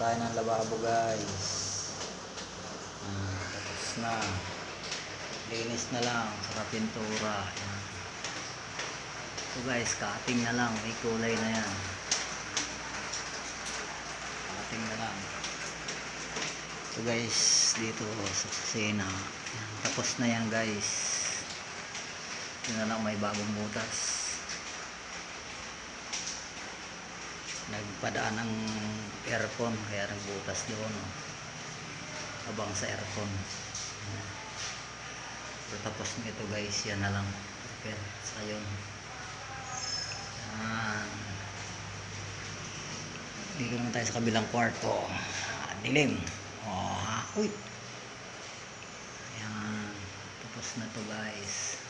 tayo ng lababo guys. Tapos na. Linis na lang sa pintura. Yan. So guys, cutting na lang. May kulay na yan. Cutting na lang. So guys, dito sa kusina. Yan. Tapos na yan guys. Yun na lang, may bagong butas. Nagpadaan ng aircon kaya nagbutas doon abang sa aircon. So tapos nito guys, yan na lang repair sa yun. Dito naman tayo sa kabilang kwarto. Dilim. Uy. Yan, tapos na to guys,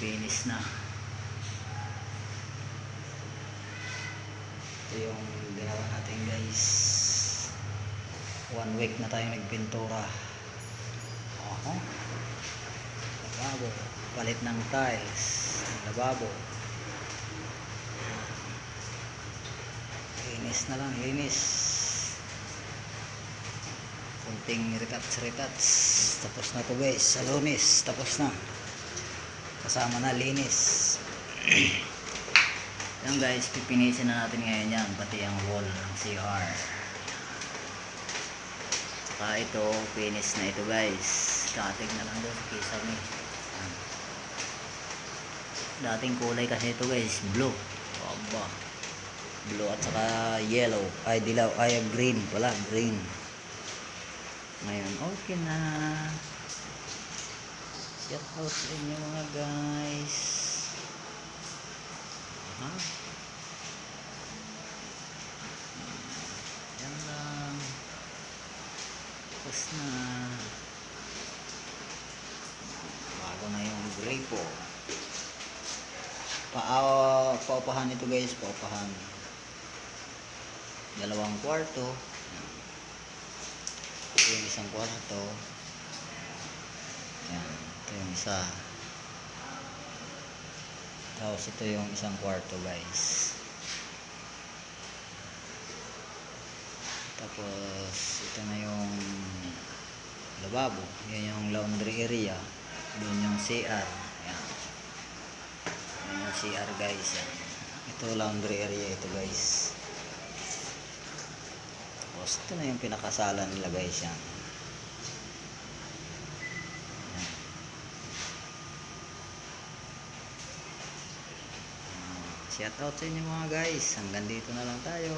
finish na. Ito yung ginawa natin guys. 1 week na tayong nagpintura. Lababo, palit ng tiles, lababo. Linis na lang, linis. Kunting retouch. Tapos na to guys, sa Lunes tapos na. Kasama na linis. Yan guys, pipinisin na natin ngayon yan, pati ang wall ng CR. Saka ito, finish na ito guys. Cutting na lang doon sa kisame. Dating kulay kasi ito guys, blue. Blue at saka yellow. Ay dilaw, ay green pala, green. Ngayon okay na. Shout out sa inyo mga guys. Yan lang. Tapos na. Bago na yung grapo. Paupahan ito guys, paupahan. 2 kwarto. Ito yung 1 kwarto. Yan, ito yung isa. Tapos ito yung 1 kwarto guys. Tapos ito na yung lababo. Yan yung laundry area. Doon yung CR. Yan. Yan yung CR guys. Yan. Ito laundry area ito guys. Tapos ito na yung pinakasala nila guys. Yan. Shout out sa inyo mga guys. Hanggang dito na lang tayo.